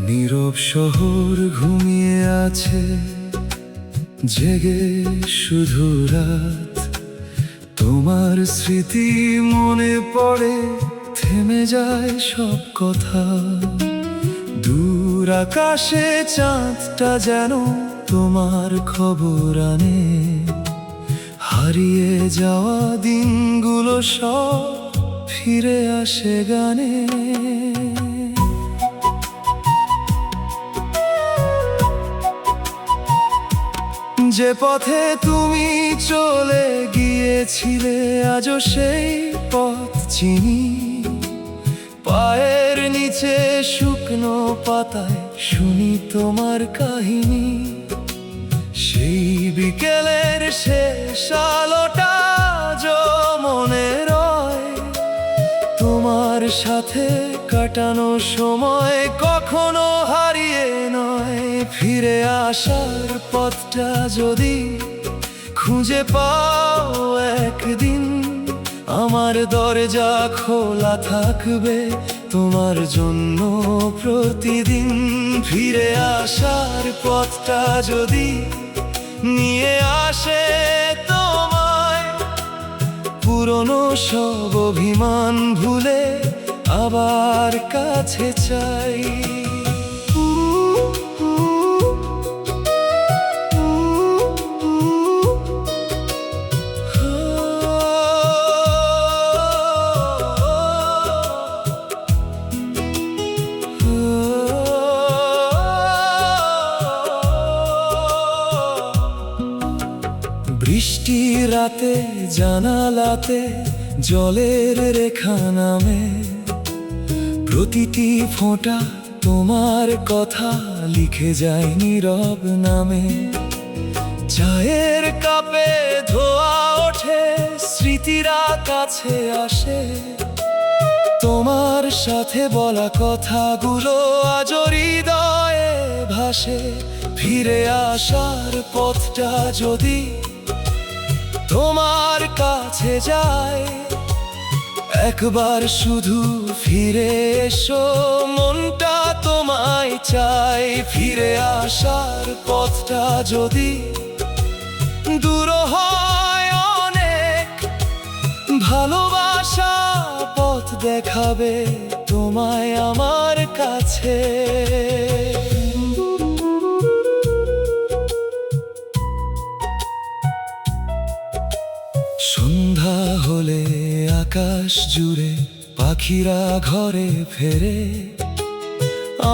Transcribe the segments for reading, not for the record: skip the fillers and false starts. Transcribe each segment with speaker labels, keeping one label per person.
Speaker 1: নীরব শহর ঘুমিয়ে আছে, জেগে শুধু রাত। তোমার স্মৃতি মনে পড়ে, থেমে যায় সব কথা। দূর আকাশে চাঁদটা যেন তোমার খবর আনে। হারিয়ে যাওয়া দিনগুলো সব ফিরে আসে গানে। যে পথে তুমি চলে গিয়েছিলে, আজও সেই পথ চিনি। পায়ের নিচে শুকনো পাতায় শুনি তোমার কাহিনী। সেই বিকেলের শেষ আলোটা আজও মনে রয়। তোমার সাথে কাটানো সময় কখনো হারিয়ে নয়। ফিরে আসার পথটা যদি খুঁজে পাও একদিন, আমার দরজা খোলা থাকবে তোমার জন্য প্রতিদিন। ফিরে আসার পথটা যদি নিয়ে আসে তোমায়, পুরনো সব অভিমান ভুলে আবার কাছে চাই। বৃষ্টি রাতে জানালাতে জলের রেখা নামে। প্রতিটি ফোঁটা তোমার কথা লিখে যায় নীরব নামে। চায়ের কাপে ধোয়া ওঠে, স্মৃতিরা কাছে আসে। তোমার সাথে বলা কথাগুলো আজও হৃদয়ে ভাসে। ফিরে আসার পথটা যদি তোমার কাছে যায়, একবার শুধু ফিরে এসো, মনটা তোমায় চাই। ফিরে আসার পথটা যদি দূর হয় অনেক, ভালোবাসা পথ দেখাবে তোমায় আমার কাছে। সন্ধ্যা হলে আকাশ জুড়ে পাখিরা ঘরে ফেরে।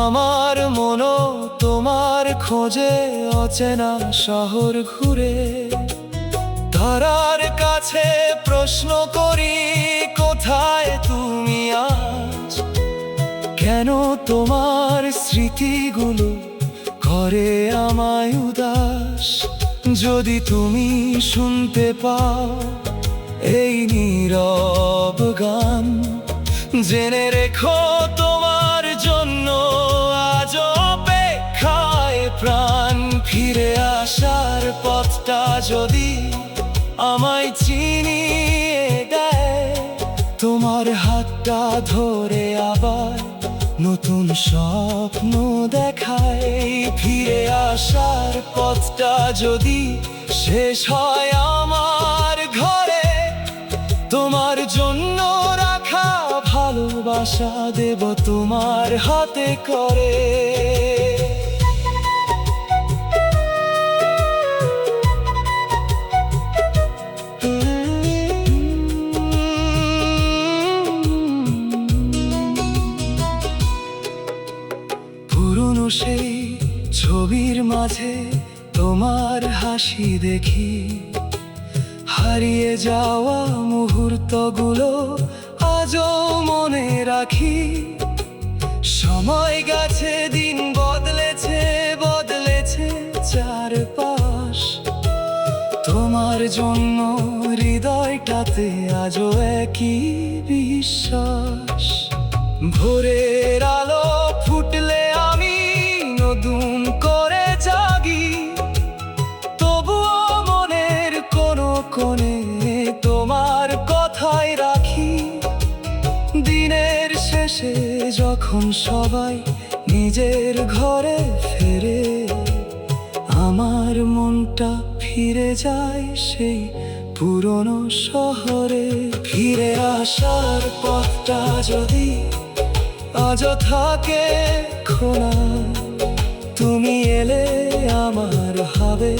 Speaker 1: আমার মনও তোমার খোঁজে অচেনা শহর ঘুরে। তারার কাছে প্রশ্ন করি, কোথায় তুমি আজ? কেন তোমার স্মৃতিগুলো করে আমায় উদাস? যদি তুমি শুনতে পাও এই নীরব গান, জেনে রেখো তোমার জন্য আজ অপেক্ষায় প্রাণ। ফিরে আসার পথটা যদি আমায় চিনিয়ে দেয়, তোমার হাতটা ধরে আবার নতুন স্বপ্ন দেখায়। ফিরে আসার পথটা যদি শেষ হয় আমার ঘরে, তোমার জন্য রাখা ভালোবাসা দেব তোমার হাতে করে। পুরনো সেই ছবির মাঝে তোমার হাসি দেখি। হারিয়ে যাওয়া মুহূর্তগুলো আজও মনে রাখি। সময় গেছে, দিন বদলেছে, বদলেছে চারপাশ। তোমার জন্য হৃদয়টাতে আজও একই বিশ্বাস। ভোরের আলো ফুটলে আমি নতুন করে জাগি, তবুও মনের কোনো কোণে তোমার কথাই রাখি। দিনের শেষে যখন সবাই নিজের ঘরে ফেরে আমার মনটা ফিরে যায় সেই পুরনো শহরে। ফিরে আসার পথটা যদি আজও থাকে খোলা, তুমি এলে আমার হবে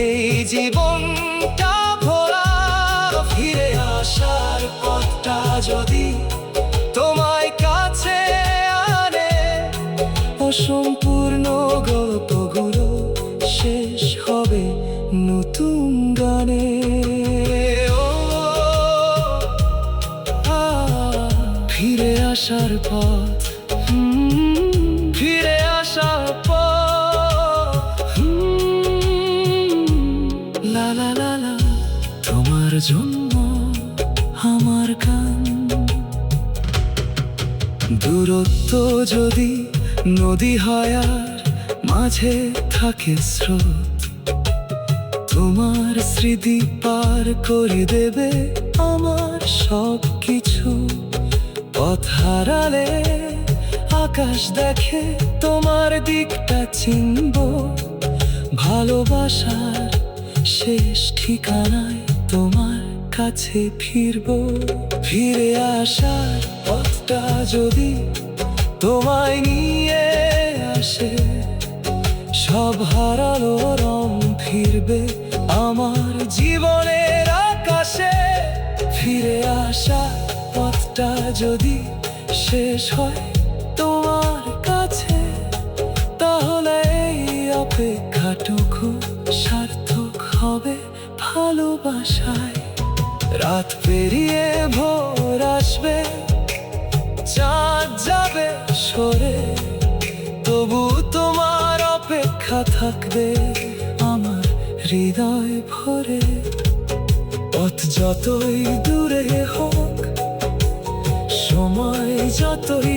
Speaker 1: এই জীবনটা ভোলা। ফিরে আসার পথটা যদি তোমায় কাছে আনে, অসম্পূর্ণ গল্পগুলো শেষ হবে নতুন গানে। ও ফিরে আসার পথ, ফিরে আসার পথ, লা লা লা লা, তোমার জন্য আমার গান। দূরত্ব যদি নদী হয় আর মাঝে থাকে স্রোত, তোমার স্মৃতি পার করে দেবে আমার সব কিছু। পথ হারালে আকাশ দেখে তোমার দিকটা চিনব, ভালোবাসার শেষ ঠিকানায় তোমার কাছে ফিরব। ফিরে আসার পথটা যদি তোমায় নিয়ে আসে, সব হারালো রং ফিরবে আমার জীবনের আকাশে। ফিরে আসার পথটা যদি শেষ হয় তোমার কাছে, তাহলে এই অপেক্ষাটুকু সার্থক হবে ভালোবাসায়। রাত পেরিয়ে ভোর আসবে, চাঁদ যাবে সরে, তবু তোমার অপেক্ষা থাকবে আমার হৃদয় ভরে। পথ যতই দূরে হোক, সময় যতই